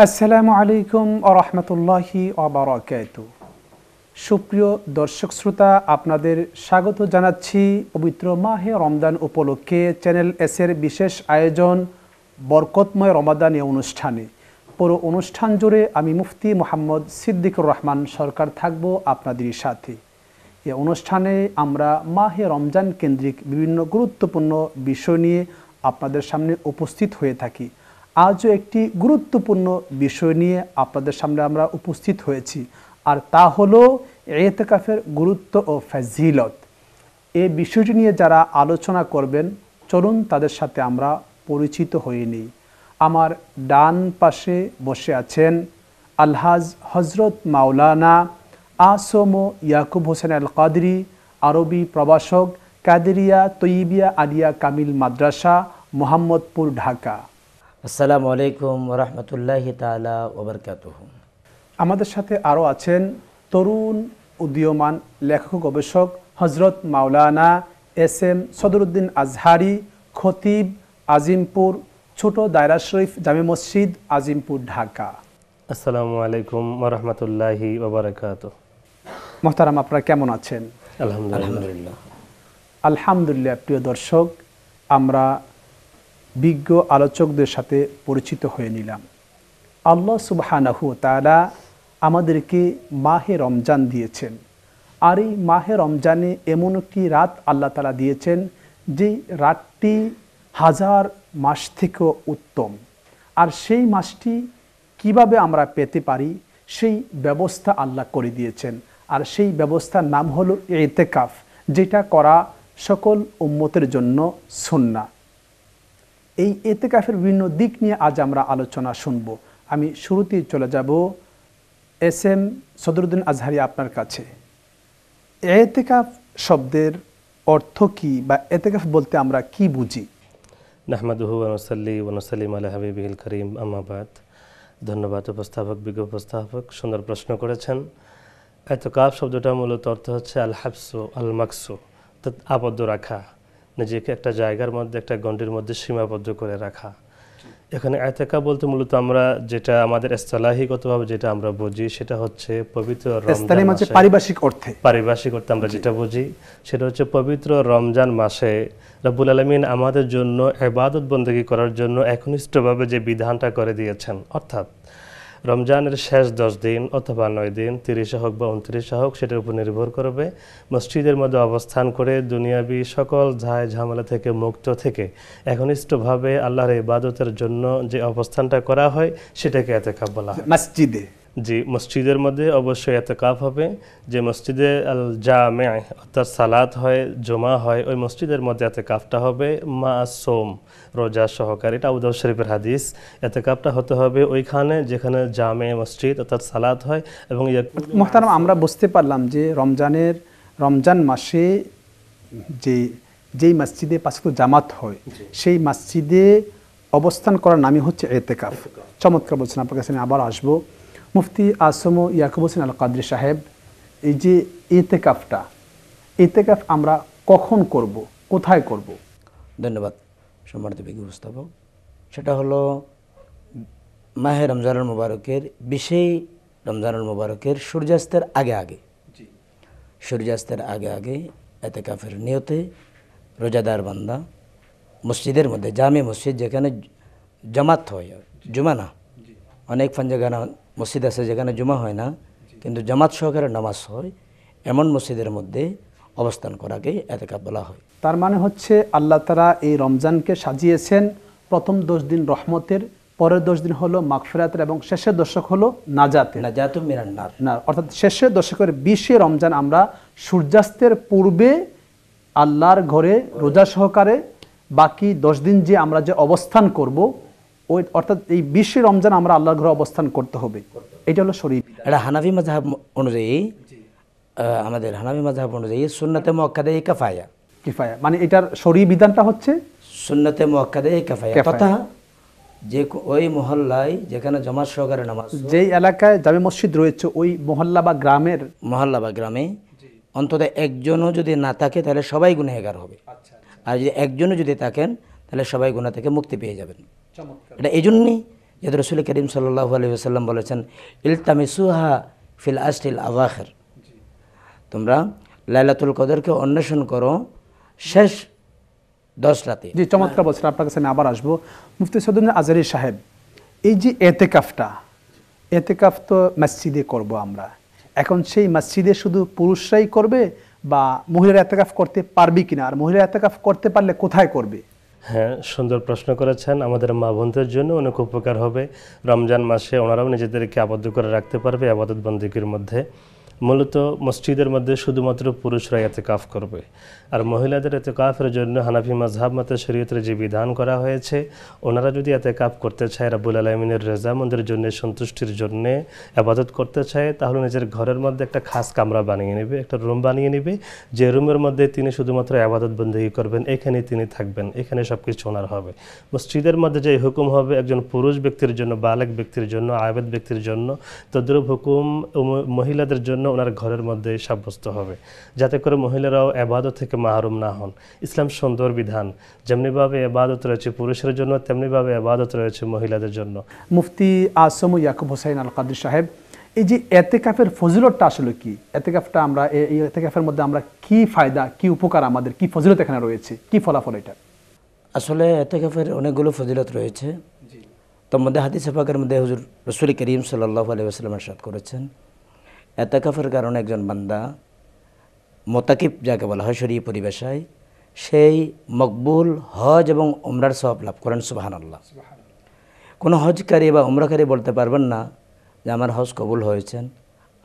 আসসালামু আলাইকুম ওয়া রাহমাতুল্লাহি ওয়া বারাকাতুহু। সুপ্রিয় দর্শক শ্রোতা, আপনাদের স্বাগত জানাচ্ছি পবিত্র মাহে রমজান উপলক্ষে চ্যানেল এসের বিশেষ আয়োজন বরকতময় রমাদান এই অনুষ্ঠানে। পুরো অনুষ্ঠান জুড়ে আমি মুফতি মোহাম্মদ সিদ্দিকুর রহমান সরকার থাকব আপনাদের সাথে। এই অনুষ্ঠানে আমরা মাহে রমজান কেন্দ্রিক বিভিন্ন গুরুত্বপূর্ণ বিষয় নিয়ে আপনাদের সামনে উপস্থিত হয়ে থাকি। আজও একটি গুরুত্বপূর্ণ বিষয় নিয়ে আপনাদের সামনে আমরা উপস্থিত হয়েছি, আর তা হলো ইতিকাফের গুরুত্ব ও ফজিলত। এই বিষয়টি নিয়ে যারা আলোচনা করবেন, চলুন তাদের সাথে আমরা পরিচিত হয়ে নিই। আমার ডান পাশে বসে আছেন আলহাজ হজরত মাওলানা আসম ইয়াকুব হোসেন আল কাদরি, আরবি প্রভাষক, কাদেরিয়া তৈয়বিয়া আলিয়া কামিল মাদ্রাসা, মোহাম্মদপুর, ঢাকা। আসসালামু আলাইকুম ওয়া রাহমাতুল্লাহি তাআলা ওয়া বারাকাতুহু। আমাদের সাথে আরও আছেন তরুণ উদীয়মান লেখক গবেষক হজরত মাওলানা এস এম সদরুদ্দিন আজহারি, খতিব, আজিমপুর ছোট দায়রা শরীফ জামে মসজিদ, আজিমপুর, ঢাকা। আসসালামু আলাইকুম ওয়া রাহমাতুল্লাহি ওয়া বারাকাতুহু। মোহতারাম, আপনারা কেমন আছেন? আলহামদুলিল্লাহ। আলহামদুলিল্লাহ। প্রিয় দর্শক, আমরা বিজ্ঞ আলোচকদের সাথে পরিচিত হয়ে নিলাম। আল্লাহ সুবহানাহু ওয়া তাআলা আমাদেরকে মাহে রমজান দিয়েছেন, আর এই মাহে রমজানে এমন একটি রাত আল্লাহ তাআলা দিয়েছেন যেই রাতটি হাজার মাস থেকেও উত্তম। আর সেই মাসটি কিভাবে আমরা পেতে পারি সেই ব্যবস্থা আল্লাহ করে দিয়েছেন, আর সেই ব্যবস্থার নাম হলো ইতিকাফ, যেটা করা সকল উম্মতের জন্য সুন্নাহ। এই ইতিকাফের বিভিন্ন দিক নিয়ে আজ আমরা আলোচনা শুনব। আমি শুরুতেই চলে যাব এস এম সদরুদ্দিন আজহারি আপনার কাছে। ইতিকাফ শব্দের অর্থ কি, বা ইতিকাফ বলতে আমরা কি বুঝি? নাহমাদুহু ওয়া নুসাল্লি ওয়া নুসাল্লিমু আলা হাবিবিহিল কারীম, আম্মা বাদ। ধন্যবাদ উপস্থাপক, বিজ্ঞ উপস্থাপক, সুন্দর প্রশ্ন করেছেন। ইতিকাফ শব্দটা মূলত অর্থ হচ্ছে আল হাবসু আল মাকসু, অর্থাৎ আবদ্ধ রাখা, নিজেকে একটা জায়গার মধ্যে, একটা গণ্ডির মধ্যে সীমাবদ্ধ করে রাখা। এখানে ইতিকাফ বলতে মূলত আমরা যেটা আমাদের ইসতিলাহিগতভাবে যেটা আমরা বুঝি সেটা হচ্ছে পবিত্র রমজান মাসে, পারিভাষিক অর্থে আমরা যেটা বুঝি সেটা হচ্ছে পবিত্র রমজান মাসে রব্বুল আলামিন আমাদের জন্য ইবাদত বন্দেগী করার জন্য একনিষ্ঠভাবে যে বিধানটা করে দিয়েছেন, অর্থাৎ রমজানের শেষ 10 দিন অথবা 9 দিন, 30 হোক বা 29 হোক, সেটার উপর নির্ভর করবে মসজিদের মধ্যে অবস্থান করে দুনিয়াবি সকল ঝামেলা থেকে মুক্ত থেকে একনিষ্ঠভাবে আল্লাহর ইবাদতের জন্য যে অবস্থানটা করা হয় সেটাকে ইতিকাফ বলা হয়। মসজিদে, জি, মসজিদের মধ্যে অবশ্যই ইতিকাফ হবে। যে মসজিদে আল জামে অর্থাৎ সালাত হয়, জমা হয়, ওই মসজিদের মধ্যে ইতিকাফটা হবে মাসুম, রোজা সহকারে। এটা আবু দাউদ শরীফের হাদিস। ইতিকাফটা হতে হবে ওইখানে যেখানে জামে মসজিদ অর্থাৎ সালাত হয়। এবং মুহতারাম, আমরা বুঝতে পারলাম যে রমজান মাসে যেই মসজিদে 5 ওয়াক্ত জামাত হয় সেই মসজিদে অবস্থান করার নামই হচ্ছে ইতিকাফ। চমৎকার বলছেন, আপনার কাছে আমি আবার আসবো। মুফতি আসম ইয়াকুব হোসেন আল কাদরি সাহেব, এই যে ইতিকাফ আমরা কখন করব, কোথায় করব? ধন্যবাদ সম্মানিত বিজ্ঞ উপস্থাপক। সেটা হলো মাহে রমজানুল মুবারকের, বিশেষ রমজানুল মুবারকের সূর্যাস্তের আগে সূর্যাস্তের আগে ইতিকাফের নিয়তে রোজাদার বান্দা মসজিদের মধ্যে, জামে মসজিদ যেখানে জামাত হয়, জুমা না, অনেক ফানজাগানা মসজিদ আছে যেখানে জুমা হয় না কিন্তু জামাত সহকারে নামাজ হয়, এমন মসজিদের মধ্যে অবস্থান করাকে ইতিকাফ বলা হয়। তার মানে হচ্ছে আল্লাহ তাআলা এই রমজানকে সাজিয়েছেন প্রথম 10 দিন রহমতের, পরের 10 দিন হলো মাগফিরাতের, এবং শেষের দশক হলো নাজাতুম মিনান নার। অর্থাৎ শেষের দশকের 20 রমজান আমরা সূর্যাস্তের পূর্বে আল্লাহর ঘরে রোজা সহকারে বাকি 10 দিন যে আমরা যে অবস্থান করব, ওই অর্থাৎ এই 20 রমজান আমরা আল্লাহর ঘরে অবস্থান করতে হবে। এটা হলো শরীয়ত। এটা হানাফি মাযহাব অনুযায়ী, আমাদের হানাফি মাযহাব অনুযায়ী সুন্নতে মুআক্কাদা কিফায়া, মানে এটার শরীয়ত বিধানটা হচ্ছে সুন্নতে মুআক্কাদা কিফায়া, তথা যে ওই মহল্লায় যেখানে জামাত সহকারে নামাজ, যেই এলাকায় জামে মসজিদ রয়েছে ওই মহল্লা বা গ্রামে অন্তত একজনও যদি না থাকে তাহলে সবাই গুনাহগার হবে, আর যদি একজনও যদি থাকেন তাহলে সবাই গুনাহ থেকে মুক্তি পেয়ে যাবেন। এটা এই জন্যই যেহেতু রসুল করিম সাল্লাল্লাহু আলাইহি ওয়াসাল্লাম বলেছেন ইলতামিসুহা ফিল আশরিল আওয়াখির, তোমরা লাইলাতুল কদরকে অন্বেষণ করো শেষ 10 রাতে। জি, চমৎকার বলছেন। আপনার কাছে আমি আবার আসবো। মুফতি সৈয়দুল আজহারী সাহেব, এই যে এতেকাফটা, এতেকাফ তো মসজিদে করব আমরা, এখন সেই মসজিদে শুধু পুরুষরাই করবে বা মহিলারা এতেকাফ করতে পারবে কিনা, আর মহিলারা এতেকাফ করতে পারলে কোথায় করবে? হ্যাঁ, সুন্দর প্রশ্ন করেছেন। আমাদের মা বোনদের জন্য অনেক উপকার হবে। রমজান মাসে ওনারাও নিজেদেরকে আবদ্ধ করে রাখতে পারবে আবাদত বন্দেগীর মধ্যে। মূলত মসজিদের মধ্যে শুধুমাত্র পুরুষরা এতেকাফ করবে, আর মহিলাদের এতেকাফের জন্য হানাফি মাযহাব মতে শরীয়তের যে বিধান করা হয়েছে, ওনারা যদি এতেকাফ করতে চায় রাব্বুল আলামিনের রেজামন্দের জন্য, সন্তুষ্টির জন্য আবাদত করতে চায়, তাহলে নিজের ঘরের মধ্যে একটা খাস কামরা বানিয়ে নেবে, একটা রুম বানিয়ে নেবে, যে রুমের মধ্যে তিনি শুধুমাত্র আবাদত বন্দেগী করবেন, এখানেই তিনি থাকবেন, এখানে সব কিছু ওনার হবে। মসজিদের মধ্যে যে হুকুম হবে একজন পুরুষ ব্যক্তির জন্য, বালেগ ব্যক্তির জন্য, আবেদ ব্যক্তির জন্য, তদ্রূপ হুকুম মহিলাদের জন্য ওনার ঘরের মধ্যে সাব্যস্ত হবে, যাতে করে মহিলারাও আবাদত থেকে মাহরুম না হন। ইসলাম সুন্দর বিধান, যেমনিভাবে আবাদত রয়েছে পুরুষের জন্য, তেমনিভাবে আবাদত রয়েছে মহিলাদের জন্য। মুফতি আসম ইয়াকুব হোসাইন আল কাদরি সাহেব, এই যে এতেকাফের ফজিলতটা আসলে কি? এতেকাফটা আমরা এই এতেকাফের মধ্যে আমরা কি ফায়দা, কি উপকার, আমাদের কি ফজিলত এখানে রয়েছে, কি ফলাফল এটা? আসলে এতেকাফের অনেকগুলো ফজিলত রয়েছে। তার মধ্যে হাদিসে পাকের মধ্যে হুজুর রাসূল করিম সাল্লাল্লাহু আলাইহি ওয়াসাল্লাম ইরশাদ করেছেন, এতেকাফের কারণে একজন বান্দা মোতাকিব যাকে বলা হয় শরীয়ত পরিভাষায়, সেই মকবুল হজ এবং উমরার সওয়াব লাভ করেন। সুবহানাল্লাহ। কোনো হজকারী বা উমরাকারী বলতে পারবেন না যে আমার হজ কবুল হয়েছেন,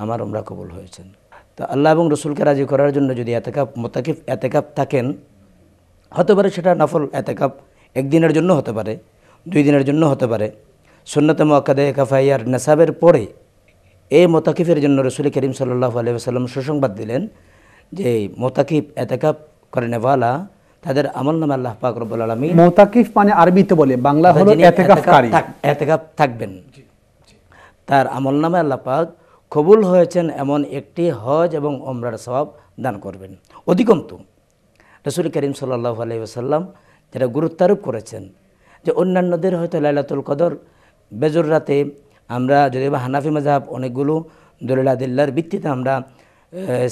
আমার উমরা কবুল হয়েছেন। তো আল্লাহ এবং রসুলকে রাজি করার জন্য যদি এতেকাফ মোতাকিব এতেকাফ থাকেন, হতে পারে সেটা নফল এতেকাফ, একদিনের জন্য হতে পারে, 2 দিনের জন্য হতে পারে। সুন্নতে মুআক্কাদা কাফাইয়ার নেসাবের পরে এই মোতাকিফের জন্য রসুল করিম সাল্লাল্লাহু আলাইহি ওয়াসাল্লাম সুসংবাদ দিলেন যে মোতাকিব এতেকাফ করেনেওয়ালা তাদের আমলনামে আল্লাহ পাক রব্বুল আলামিন, মোতাকিফ মানে আরবিতে বলে, বাংলা হলো এতেকাফকারী, এতেকাফ থাকবেন, তার আমলনামে আল্লাহ পাক কবুল হয়েছেন এমন একটি হজ এবং উমরার সওয়াব দান করবেন। অধিকন্তু রসুল করিম সাল্লাল্লাহু আলাইহি ওয়াসাল্লাম যেটা গুরুত্বারোপ করেছেন যে অন্যান্যদের হয়তো লাইলাতুল কদর বেজর রাতে, আমরা যদি বা হানাফি মাযহাব অনেকগুলো দলিল আদিল্লার ভিত্তিতে আমরা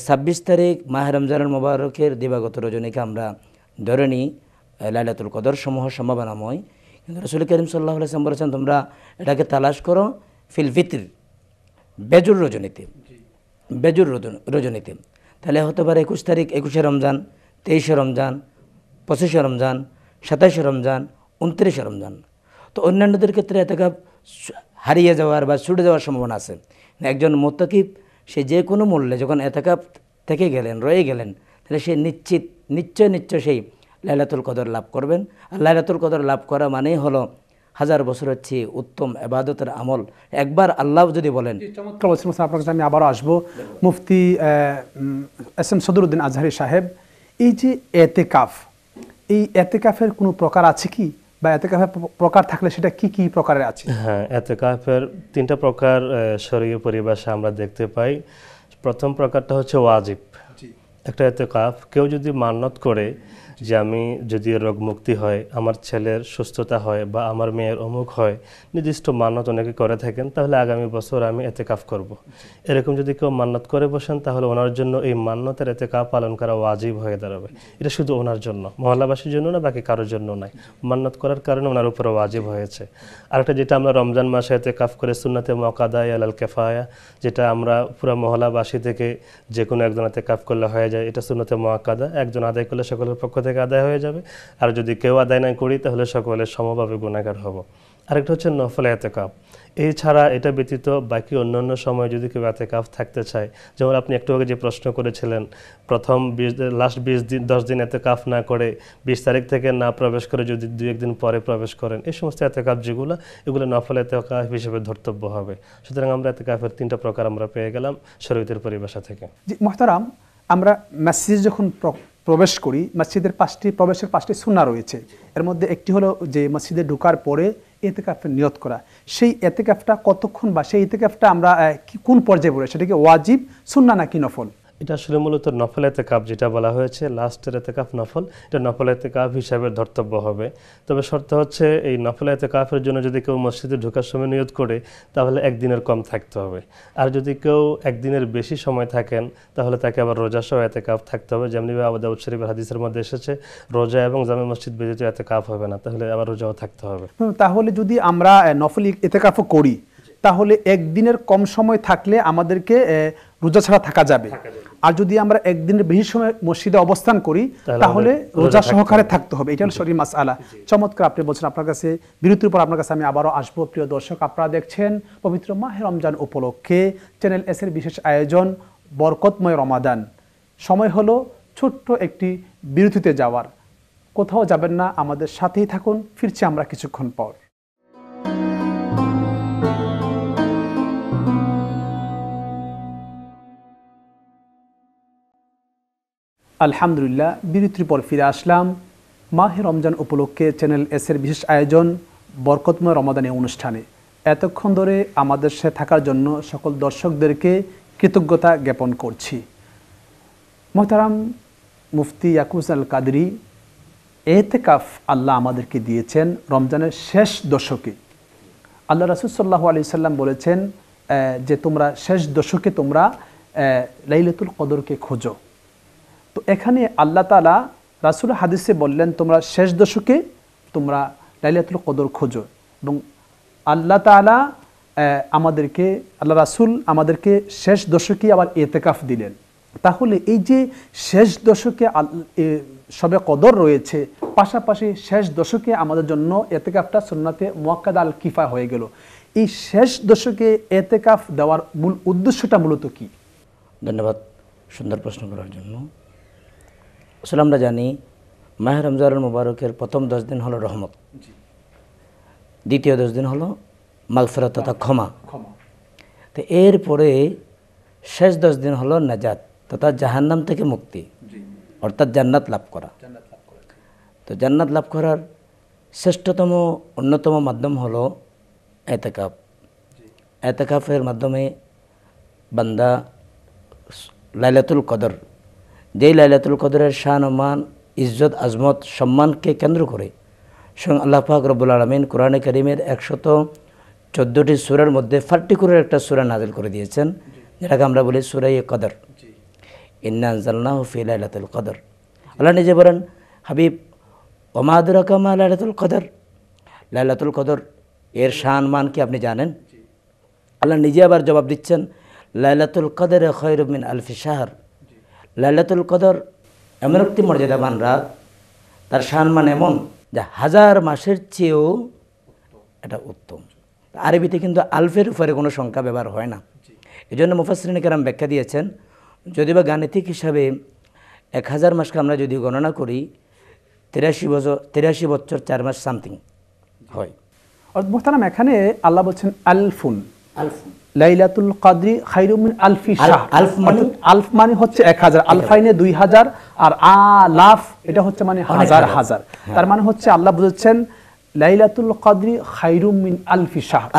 26 তারিখ মাহে রমজানুল মুবারকের দিবাগত রজনীকে আমরা ধরে নিই লাইলাতুল কদর সমূহ সম্ভাবনাময়, কিন্তু রাসূল করিম সাল্লাল্লাহু আলাইহি ওয়াসাল্লাম বলেছেন তোমরা এটাকে তালাশ করো ফিল ফিতর, বেজুর রজনীতে, বেজুর রজনীতে। তাহলে হতে পারে 21 তারিখ, 21শে রমজান, 23শে রমজান, 25শে রমজান, 27শে রমজান, 29শে রমজান। তো অন্যান্যদের ক্ষেত্রে এতেকাফ হারিয়ে যাওয়ার বা ছুটে যাওয়ার সম্ভাবনা আছে। একজন মুত্তাকিব সে যে কোনো মূল্যে যখন এতেকাফ থেকে গেলেন, রয়ে গেলেন, তাহলে সে নিশ্চয় সেই লাইলাতুল কদর লাভ করবেন। আর লাইলাতুল কদর লাভ করা মানেই হলো 1000 বছরের চেয়ে উত্তম ইবাদতের আমল। একবার আল্লাহ যদি বলেন, চমৎকার বলছেন। আপনার কাছে আমি আবারও আসবো। মুফতি এস এম সদরুদ্দিন আজহারী সাহেব, এই যে এতেকাফ, এই এতেকাফের কোনো প্রকার আছে কি, বা এতেকাফের প্রকার থাকলে সেটা কি কি প্রকারের আছে? হ্যাঁ, এতেকাফের 3টা প্রকার শরীয় পরিভাষা আমরা দেখতে পাই। প্রথম প্রকারটা হচ্ছে ওয়াজিব। একটা এতেকাফ কেউ যদি মান্নত করে যে আমি যদি রোগ মুক্তি হয়, আমার ছেলের সুস্থতা হয়, বা আমার মেয়ের অমুক হয়, নির্দিষ্ট মান্নত অনেকে করে থাকেন, তাহলে আগামী বছর আমি এতেকাফ করব। এরকম যদি কেউ মান্নত করে বসেন, তাহলে ওনার জন্য এই মান্নতের এতেকাফ পালন করা ওয়াজিব হয়ে দাঁড়াবে। এটা শুধু ওনার জন্য, মহল্লাবাসীর জন্য না, বাকি কারোর জন্য নয়। মান্নত করার কারণে ওনার উপরে ওয়াজিব হয়েছে। আরেকটা যেটা আমরা রমজান মাসে এতেকাফ করে সুন্নাতে মুআক্কাদা আলাল কিফায়া, যেটা আমরা পুরো মহল্লাবাসী থেকে যে কোনো একজন এতেকাফ করলে হয়ে যায়, এটা সুন্নাতে মুআক্কাদা, একজন আদায় করলে সকলের পক্ষ থেকে আদায় হয়ে যাবে। আর যদি কেউ আদায় না করি তাহলে সকলের সমভাবে গুনাহগার হব। আরেকটা হচ্ছে নফল এতেকাফ। এছাড়া এটা ব্যতীত বাকি অন্যান্য সময় যদি কেউ এতেকাফ থাকতে চায়, যেমন আপনি একটু আগে যে প্রশ্ন করেছিলেন, প্রথম লাস্ট 10 দিন এতেকাফ না করে 20 তারিখ থেকে না প্রবেশ করে যদি 2-1 দিন পরে প্রবেশ করেন, এই সমস্ত এতেকাফ যেগুলো, এগুলো নফল এতেকাফ হিসেবে ধর্তব্য হবে। সুতরাং আমরা এতেকাফের 3টা প্রকার আমরা পেয়ে গেলাম শরীয়তের পরিভাষা থেকে। জি মুহতারাম, আমরা মসজিদ যখন প্রবেশ করি, মসজিদের প্রবেশের 5টি সুন্নাহ রয়েছে। এর মধ্যে একটি হলো যে মসজিদে ঢোকার পরে এতেকাফের নিয়ত করা। সেই এতেকাফটা কতক্ষণ, বা সেই এতেকাফটা আমরা কোন পর্যায়ে পড়ে, সেটা কি ওয়াজিব, সুন্নাহ নাকি নফল? এটা আসলে মূলত নফল এতেকাফ যেটা বলা হয়েছে, লাস্টের এতেকাফ নফল, এটা নফল এতেকাফ হিসাবে ধর্তব্য হবে। তবে শর্ত হচ্ছে এই নফল এতেকাফের জন্য যদি কেউ মসজিদে ঢোকার সময় নিয়ত করে তাহলে একদিনের কম থাকতে হবে। আর যদি কেউ একদিনের বেশি সময় থাকেন তাহলে তাকে আবার রোজা সহ এতেকাফ থাকতে হবে। যেমনিভাবে আবু দাউদ শরীফের হাদিসের মধ্যে এসেছে রোজা এবং জামে মসজিদ ব্যতীত এতেকাফ হবে না, তাহলে আবার রোজাও থাকতে হবে। তাহলে যদি আমরা নফল এতেকাফও করি তাহলে একদিনের কম সময় থাকলে আমাদেরকে রোজা ছাড়া থাকা যাবে, আর যদি আমরা একদিনের বেশি সময় মসজিদে অবস্থান করি তাহলে রোজা সহকারে থাকতে হবে। এটা হলো শরীর মাসআলা। চমৎকার আপনি বলছেন। আপনার কাছে বিরতির পর আপনার কাছে আমি আবারও আসবো। প্রিয় দর্শক, আপনারা দেখছেন পবিত্র মাহে রমজান উপলক্ষে চ্যানেল এস এর বিশেষ আয়োজন বরকতময় রমাদান। সময় হলো ছোট্ট একটি বিরতিতে যাওয়ার। কোথাও যাবেন না, আমাদের সাথেই থাকুন। ফিরছি আমরা কিছুক্ষণ পর। আলহামদুলিল্লাহ, বিরতির পর ফিরে আসলাম মাহে রমজান উপলক্ষে চ্যানেল এস এর বিশেষ আয়োজন বরকতময় রমাদান অনুষ্ঠানে। এতক্ষণ ধরে আমাদের সাথে থাকার জন্য সকল দর্শকদেরকে কৃতজ্ঞতা জ্ঞাপন করছি। মোহতারাম মুফতি ইয়াকুব আল কাদরি, এতেকাফ আল্লাহ আমাদেরকে দিয়েছেন রমজানের শেষ দশকে। আল্লাহ রাসূল সাল্লাল্লাহু আলাইহি সাল্লাম বলেছেন যে তোমরা শেষ দশকে তোমরা লাইলাতুল কদরকে খোঁজো। তো এখানে আল্লাহ তাআলা রাসূল হাদিসে বললেন তোমরা শেষ দশকে তোমরা লাইলাতুল কদর খোঁজো, এবং আল্লাহ তাআলা আমাদেরকে, আল্লাহ রাসূল আমাদেরকে শেষ দশকে আবার এতেকাফ দিলেন। তাহলে এই যে শেষ দশকে সবে কদর রয়েছে, পাশাপাশি শেষ দশকে আমাদের জন্য এতেকাফটা সুন্নাতে মুআক্কাদা আল কিফায়া হয়ে গেল। এই শেষ দশকে এতেকাফ দেওয়ার মূল উদ্দেশ্যটা মূলত কি? ধন্যবাদ সুন্দর প্রশ্ন করার জন্য। আসলে আমরা জানি মাহে রমজানুল মুবারকের প্রথম 10 দিন হলো রহমত, দ্বিতীয় 10 দিন হলো মাগফিরাত তথা ক্ষমা। তো এরপরে শেষ 10 দিন হলো নাজাত তথা জাহান্নাম থেকে মুক্তি, অর্থাৎ জান্নাত লাভ করা। তো জান্নাত লাভ করার শ্রেষ্ঠতম অন্যতম মাধ্যম হলো এতেকাফ। এতেকাফের মাধ্যমে বান্দা লাইলাতুল কদর, যেই লাইলাতুল কদরের শান ও মান, ইজ্জত, আজমত, সম্মানকে কেন্দ্র করে স্বয়ং আল্লাহ পাক রব্বুল আলামিন কোরআনে কারীমের 114টি সূরার মধ্যে পার্টিকুলার একটা সূরা নাযিল করে দিয়েছেন, যেটাকে আমরা বলি সূরা কদর। ইন্না আনজালনাহু ফি লাইলাতুল কদর। আল্লাহ নিজে বলেন, হাবিব ওমা আদরাকা মা লাইলাতুল কদর, লাইলাতুল কদর এর শান মান কি আপনি জানেন? আল্লাহ নিজে আবার জবাব দিচ্ছেন, লাইলাতুল কদরে খায়রুম মিন আলফি শাহর। লাইলাতুল কদর এমন একটি মর্যাদাবান রাত, তার সম্মান এমন যা 1000 মাসের চেয়েও এটা উত্তম। আরবিতে কিন্তু আলফের উপরে কোনো সংখ্যা ব্যবহার হয় না। এই জন্য মুফাসসিরিন কেরাম ব্যাখ্যা দিয়েছেন, যদিও বা গাণিতিক হিসাবে 1000 মাসকে আমরা যদি গণনা করি 83 বছর 4 মাস সামথিং হয়। মোহতারাম, এখানে আল্লাহ বলছেন আলফুন, লাইলাতুল কদরি খায়রুম মিন আলফি শাহর। আলফ মানে হচ্ছে 1000, আলফাইনে 2000, আর আলাফ এটা হচ্ছে মানে হাজার হাজার। তার মানে হচ্ছে আল্লাহ বলেছেন লাইলাতুল কদরি খায়রুম মিন আলফি শাহর।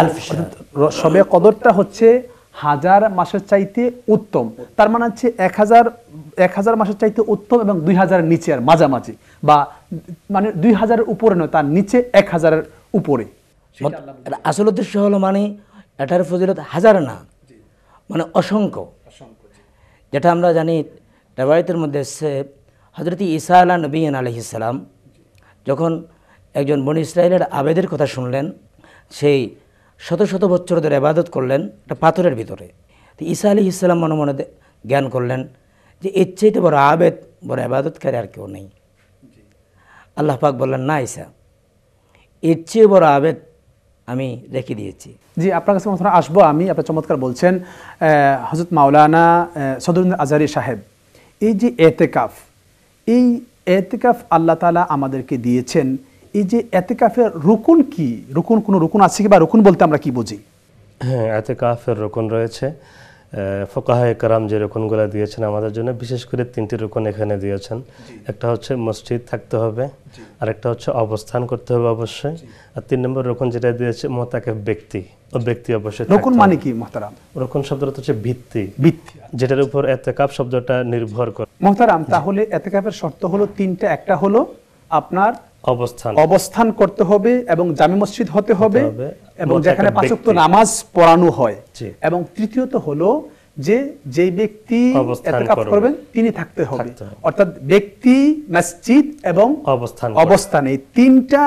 সবে কদরটা হচ্ছে 1000 মাসের চাইতে উত্তম। তার মানে হচ্ছে 1000 মাসের চাইতে উত্তম এবং 2000 এর নিচে আর মাঝামাঝি, বা মানে 2000 এর উপরে নয়, তার নিচে 1000 এর উপরে। আসল উদ্দেশ্য হলো মানে এটার ফজিলত 1000 না, মানে অসংখ্য। যেটা আমরা জানি রিওয়ায়াতের মধ্যে এসেছে, হযরত ঈসা আলাইহিস সালাম যখন একজন বনী ইসরাইলের আবেদের কথা শুনলেন, সেই শত শত বছর ধরে ইবাদত করলেন একটা পাথরের ভিতরে। তো ঈসা আলাইহিস সালাম মনে মনে জ্ঞান করলেন যে এর চাইতে বড় আবেদ, বড় ইবাদতকারী আর কেউ নেই। আল্লাহ পাক বললেন, না ঈসা, এর চেয়ে বড় আবেদ আমি রেখে দিয়েছি। জি, আপনার কাছে আসবো আমি। আপনি চমৎকার বলছেন হযরত মাওলানা সদরুদ্দীন আজহারী সাহেব, এই যে এতেকাফ, এই এতেকাফ আল্লাহ তাআলা আমাদেরকে দিয়েছেন, এই যে এতেকাফের রুকুন কি? রুকুন কোনো রুকুন আছে কি, বা রুকুন বলতে আমরা কি বুঝি? হ্যাঁ, এতেকাফের রুকুন রয়েছে। ফুকাহায়ে কেরাম যে রুকুনগুলো দিয়েছেন আমাদের জন্য, বিশেষ করে 3টি রুকুন এখানে দিয়েছেন। একটা হচ্ছে মসজিদ থাকতে হবে, আর একটা হচ্ছে অবস্থান করতে হবে অবশ্যই, আর 3 নম্বর রুকুন যেটা দিয়েছে মুতাকাফ ব্যক্তি, ব্যক্তি অবশ্যই রুকুন মানে কি মোহতারাম? রুকুন শব্দটা হচ্ছে ভিত্তি, ভিত্তি, যেটার উপর এতেকাফ শব্দটা নির্ভর করে। মোহতারাম তাহলে এতেকাফের শর্ত হলো তিনটা। একটা হলো আপনার অবস্থান করতে হবে এবং জামে মসজিদ হতে হবে এবং যেখানে 5 ওয়াক্ত নামাজ পড়ানো হয়, এবং তৃতীয়ত হলো যে ব্যক্তি ইতিকাফ করবেন তিনি থাকতে হবে, অর্থাৎ ব্যক্তি, মসজিদ এবং অবস্থান, এই তিনটা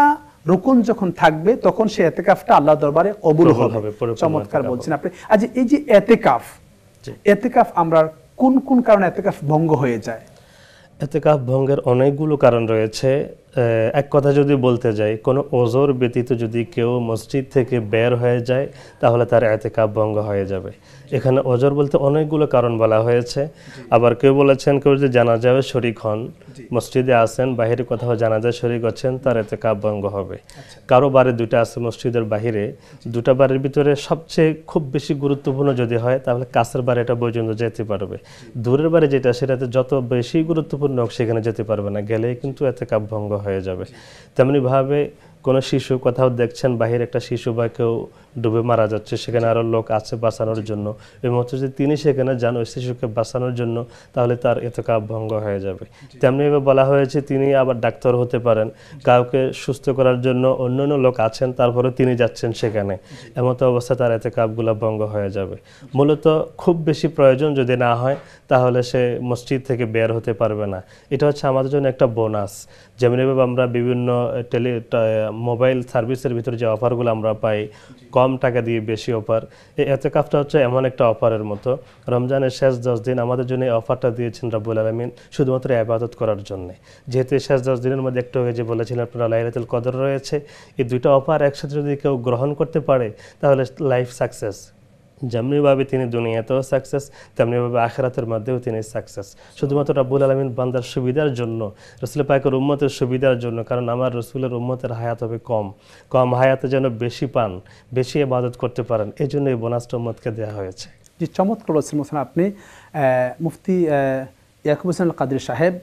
রুকুন যখন থাকবে তখন সেই ইতিকাফটা আল্লাহর দরবারে কবুল হবে। চমৎকার বলছেন আপনি। আজ এই যে ইতিকাফ আমরা কোন কোন কারণে ইতিকাফ ভঙ্গ হয়ে যায়? ইতিকাফ ভঙ্গের অনেকগুলো কারণ রয়েছে। এক কথা যদি বলতে যাই, কোনো ওজর ব্যতীত যদি কেউ মসজিদ থেকে বের হয়ে যায় তাহলে তার ইতিকাফ ভঙ্গ হয়ে যাবে। এখানে ওজর বলতে অনেকগুলো কারণ বলা হয়েছে। আবার কেউ বলেছেন কেউ যদি জানাজায় শরীক হন, মসজিদে আসেন, বাহিরে কোথাও জানাজায় শরীক হচ্ছেন, তার ইতিকাফ ভঙ্গ হবে। কারো বাড়ি দুটা আছে মসজিদের বাহিরে, দুটা বাড়ির ভিতরে সবচেয়ে খুব বেশি গুরুত্বপূর্ণ যদি হয় তাহলে কাছের বাড়িটা পর্যন্ত যেতে পারবে, দূরের বাড়ি যেটা সেটাতে যত বেশি গুরুত্বপূর্ণ হোক সেখানে যেতে পারবে না, গেলেই কিন্তু ইতিকাফ ভঙ্গ হয়ে যাবে। তেমনিভাবে কোনো শিশু কোথাও দেখছেন বাহিরে একটা শিশু বা কেউ ডুবে মারা যাচ্ছে, সেখানে আরও লোক আছে বাঁচানোর জন্য, এই মতো যদি তিনি সেখানে যান ওই শিশুকে বাঁচানোর জন্য তাহলে তার ইতিকাফ ভঙ্গ হয়ে যাবে। তেমনিভাবে বলা হয়েছে তিনি আবার ডাক্তার হতে পারেন, কাউকে সুস্থ করার জন্য অন্যান্য লোক আছেন তারপরে তিনি যাচ্ছেন সেখানে, এমতো অবস্থা তার ইতিকাফগুলো ভঙ্গ হয়ে যাবে। মূলত খুব বেশি প্রয়োজন যদি না হয় তাহলে সে মসজিদ থেকে বের হতে পারবে না। এটা হচ্ছে আমাদের জন্য একটা বোনাস। যেমনিভাবে আমরা বিভিন্ন মোবাইল সার্ভিসের ভিতরে যে অফারগুলো আমরা পাই, কম টাকা দিয়ে বেশি অফার, এই ইতিকাফটা হচ্ছে এমন একটা অফারের মতো। রমজানের শেষ 10 দিন আমাদের জন্য এই অফারটা দিয়েছেন রাব্বুল আলামিন শুধুমাত্র ইবাদত করার জন্য। যেহেতু এই শেষ 10 দিনের মধ্যে একটু আগে যে বলেছিলেন আপনারা লাইলাতুল কদর রয়েছে, এই দুইটা অফার একসাথে যদি কেউ গ্রহণ করতে পারে তাহলে লাইফ সাকসেস। যেমনিভাবে তিনি দুনিয়াতেও সাকসেস, তেমনিভাবে আখিরাতের মধ্যেও তিনি সাকসেস। শুধুমাত্র রাব্বুল আলামিন বান্দার সুবিধার জন্য, রাসূল পাকের উম্মতের সুবিধার জন্য, কারণ আমার রাসূলের উম্মতের হায়াত হবে কম হায়াতে যেন বেশি পান, বেশি ইবাদত করতে পারেন, এই জন্য এই বোনাসটা উম্মতকে দেওয়া হয়েছে। যে চমৎকার বলছেন আপনি মুফতি ইয়াকুব হোসেন আল কাদরি সাহেব।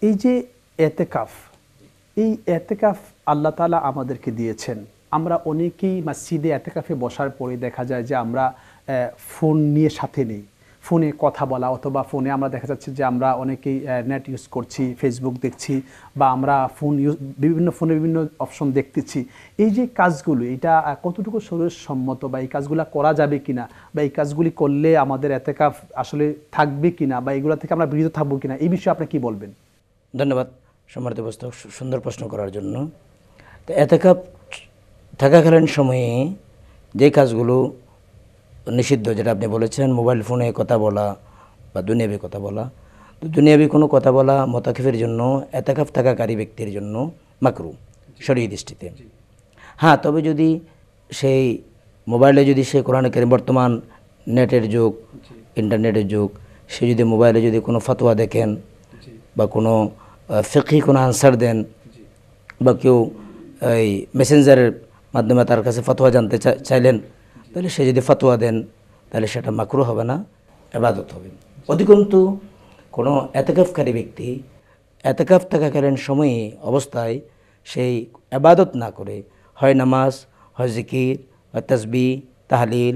এই যে ইতিকাফ আল্লাহ তাআলা আমাদেরকে দিয়েছেন, আমরা অনেকেই মসজিদে ইতিকাফে বসার পরে দেখা যায় যে আমরা ফোন নিয়ে সাথে নেই, ফোনে কথা বলা, অথবা ফোনে আমরা দেখা যাচ্ছে যে আমরা অনেকেই নেট ইউজ করছি, ফেসবুক দেখছি, বা আমরা ফোনে বিভিন্ন অপশন দেখতেছি। এই যে কাজগুলো, এটা কতটুকু শরীর সম্মত, বা এই কাজগুলো করা যাবে কিনা, বা এই কাজগুলি করলে আমাদের ইতিকাফ আসলে থাকবে কিনা, বা এগুলো থেকে আমরা বিরত থাকবো কিনা, এই বিষয়ে আপনি কি বলবেন? ধন্যবাদ সম্মানিত উপস্থিত, সুন্দর প্রশ্ন করার জন্য। তো ইতিকাফ থাকাকালীন সময়ে যে কাজগুলো নিষিদ্ধ, যেটা আপনি বলেছেন, মোবাইল ফোনে কথা বলা বা দুনিয়াবি কথা বলা, তো দুনিয়াবি কোনো কথা বলা মোতাকিফের জন্য, ইতিকাফ থাকাকারী ব্যক্তির জন্য মাকরু শরীয়ী দৃষ্টিতে। হ্যাঁ, তবে যদি সেই মোবাইলে যদি সে কোরআন কারীম, বর্তমান নেটের যুগ, ইন্টারনেটের যুগ, সে যদি মোবাইলে যদি কোনো ফতোয়া দেখেন বা কোনো ফিকহি কোনো আনসার দেন, বা কেউ এই মেসেঞ্জারের মাধ্যমে তার কাছে ফতোয়া জানতে চাইলেন, তাহলে সে যদি ফতোয়া দেন তাহলে সেটা মাকরুহ হবে না, ইবাদত হবে। অধিকন্তু কোনো ইতিকাফকারী ব্যক্তি ইতিকাফ থাকাকালীন সময়ে অবস্থায় সেই ইবাদত না করে, হয় নামাজ, হয় জিকির, হয় তাসবিহ, তাহলিল,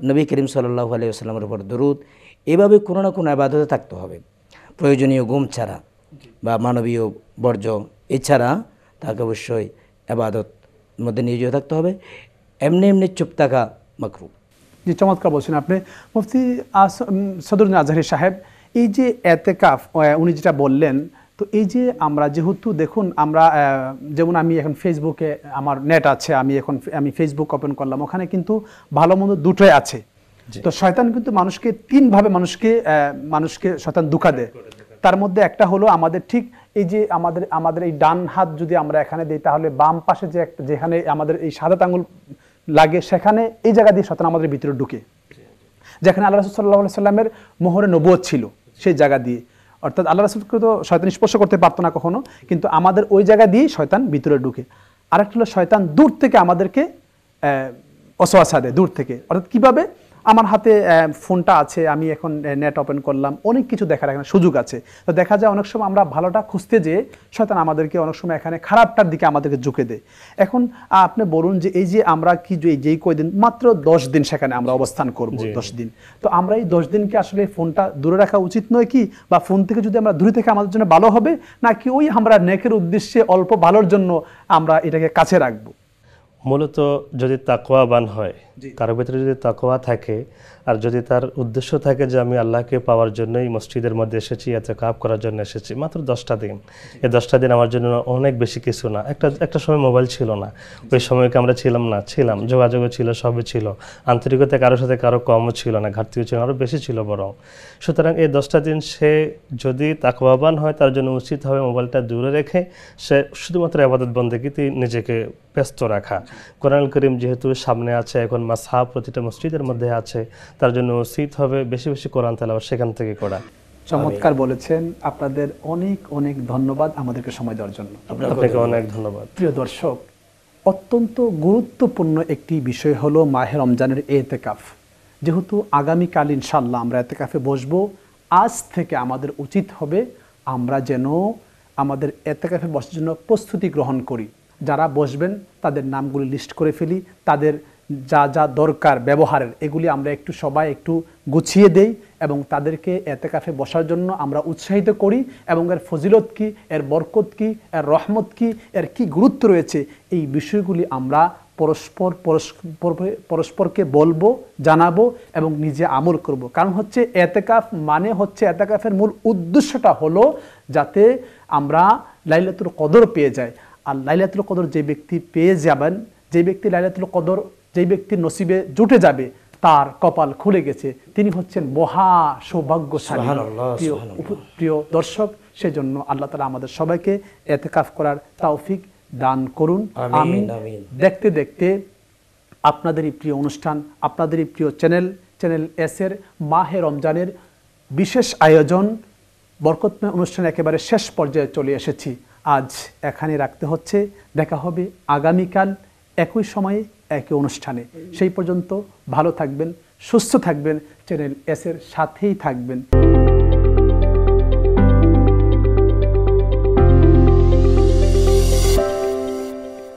নবী করিম সাল্লাল্লাহু আলাইহি ওয়াসাল্লামের উপর দরুদ, এভাবে কোনো না কোনো ইবাদতে থাকতে হবে। প্রয়োজনীয় ঘুম ছাড়া বা মানবীয় বর্জ্য এছাড়া তাকে অবশ্যই ইবাদত মধ্যে নিয়োজিত থাকতে হবে। এমনি চুপ থাকা মাকরু। যে চমৎকার বলছেন আপনি মুফতি সদরুদ্দিন আজহারী সাহেব। এই যে ইতিকাফ উনি যেটা বললেন, তো এই যে আমরা যেহেতু দেখুন, আমরা যেমন আমি এখন ফেসবুকে আমার নেট আছে, আমি ফেসবুক ওপেন করলাম, ওখানে কিন্তু ভালো মন্দ দুটোই আছে। তো শয়তান কিন্তু মানুষকে তিনভাবে মানুষকে শয়তান ধোঁকা দেয়। তার মধ্যে একটা হলো আমাদের ঠিক এই যে আমাদের এই ডান হাত যদি আমরা এখানে দিই, তাহলে বাম পাশে যেখানে আমাদের এই সাদা আঙ্গুল লাগে, সেখানে এই জায়গা দিয়ে শয়তান আমাদের ভিতরে ঢুকে, যেখানে আল্লাহ রাসূল সাল্লাল্লাহু আলাইহি সাল্লামের মোহরে নবুয়ত ছিল সেই জায়গা দিয়ে। অর্থাৎ আল্লাহ রাসূলকে তো শয়তান স্পর্শ করতে পারতো না কখনো, কিন্তু আমাদের ওই জায়গা দিয়ে শয়তান ভিতরে ঢুকে। আরেকটা হলো শয়তান দূর থেকে আমাদেরকে ওয়াসওয়াসা দেয়, দূর থেকে। অর্থাৎ কিভাবে? আমার হাতে ফোনটা আছে, আমি এখন নেট ওপেন করলাম, অনেক কিছু দেখার এখানে সুযোগ আছে। তো দেখা যায় অনেক সময় আমরা ভালোটা খুঁজতে যেয়ে শয়তান আমাদেরকে অনেক সময় এখানে খারাপটার দিকে আমাদেরকে ঝুঁকে দেয়। এখন আপনি বলুন যে এই যে আমরা কি যেই কয়দিন, মাত্র 10 দিন সেখানে আমরা অবস্থান করব, 10 দিন। তো আমরা এই 10 দিনকে আসলে ফোনটা দূরে রাখা উচিত নয় কি? বা ফোন থেকে যদি আমরা দূরে থেকে আমাদের জন্য ভালো হবে, নাকি ওই আমরা নেকের উদ্দেশ্যে অল্প ভালোর জন্য আমরা এটাকে কাছে রাখবো? মূলত যদি তাকওয়াবান হয়, কারো ভিতরে যদি তাকওয়া থাকে, আর যদি তার উদ্দেশ্য থাকে যে আমি আল্লাহকে পাওয়ার জন্যই মসজিদের মধ্যে এসেছি, ইতিকাফ করার জন্য এসেছি, মাত্র 10টা দিন, এই 10টা দিন আমার জন্য অনেক বেশি কিছু না। একটা সময় মোবাইল ছিল না, ওই সময়কে আমরা ছিলাম, যোগাযোগও ছিল, সবই ছিল, আন্তরিকতা কারোর সাথে কারো কমও ছিল না, ঘাটতিও ছিল, আরও বেশি ছিল বরং। সুতরাং এই 10টা দিন সে যদি তাকওয়াবান হয়, তার জন্য উচিত হবে মোবাইলটা দূরে রেখে সে শুধুমাত্র ইবাদত বন্দেগীতে নিজেকে ব্যস্ত রাখা। কোরআন করিম যেহেতু সামনে আছে, এখন মাসহাব প্রতিটা মসজিদের মধ্যে আছে, তার জন্য উচিত হবে বেশি বেশি কোরআন তেলাওয়াত সেখান থেকে করা। চমৎকার বলেছেন। আপনাদের অনেক অনেক ধন্যবাদ আমাদেরকে সময় দেওয়ার জন্য। আপনাকে অনেক ধন্যবাদ। প্রিয় দর্শক, অত্যন্ত গুরুত্বপূর্ণ একটি বিষয় হলো মাহে রমজানের ইতিকাফ। যেহেতু আগামীকাল ইনশাআল্লাহ আমরা ইতিকাফে বসবো, আজ থেকে আমাদের উচিত হবে আমরা যেন আমাদের ইতিকাফে বসার জন্য প্রস্তুতি গ্রহণ করি। যারা বসবেন তাদের নামগুলি লিস্ট করে ফেলি, তাদের যা যা দরকার ব্যবহারের এগুলি আমরা একটু সবাই একটু গুছিয়ে দেই এবং তাদেরকে ইতিকাফে বসার জন্য আমরা উৎসাহিত করি। এবং এর ফজিলত কি, এর বরকত কি, এর রহমত কি, এর কি গুরুত্ব রয়েছে, এই বিষয়গুলি আমরা পরস্পরকে বলবো, জানাবো এবং নিজে আমল করব। কারণ হচ্ছে ইতিকাফ মানে হচ্ছে, ইতিকাফের মূল উদ্দেশ্যটা হলো যাতে আমরা লাইলাতুল কদর পেয়ে যাই। আর লাইলাতুল কদর যে ব্যক্তি পেয়ে যাবেন, যে ব্যক্তি লাইলাতুল কদর যেই ব্যক্তির নসিবে জুটে যাবে, তার কপাল খুলে গেছে, তিনি হচ্ছেন মহা সৌভাগ্যশালী। প্রিয় দর্শক, সেজন্য আল্লাহ তাআলা আমাদের সবাইকে ইতিকাফ করার তৌফিক দান করুন, আমিন। দেখতে দেখতে আপনাদেরই প্রিয় অনুষ্ঠান, আপনাদেরই প্রিয় চ্যানেল এসের মাহে রমজানের বিশেষ আয়োজন বরকতময় অনুষ্ঠান একেবারে শেষ পর্যায়ে চলে এসেছি। আজ এখানে রাখতে হচ্ছে। দেখা হবে আগামীকাল একই সময়ে একই অনুষ্ঠানে। সেই পর্যন্ত ভালো থাকবেন, সুস্থ থাকবেন, চ্যানেল এসের সাথেই থাকবেন।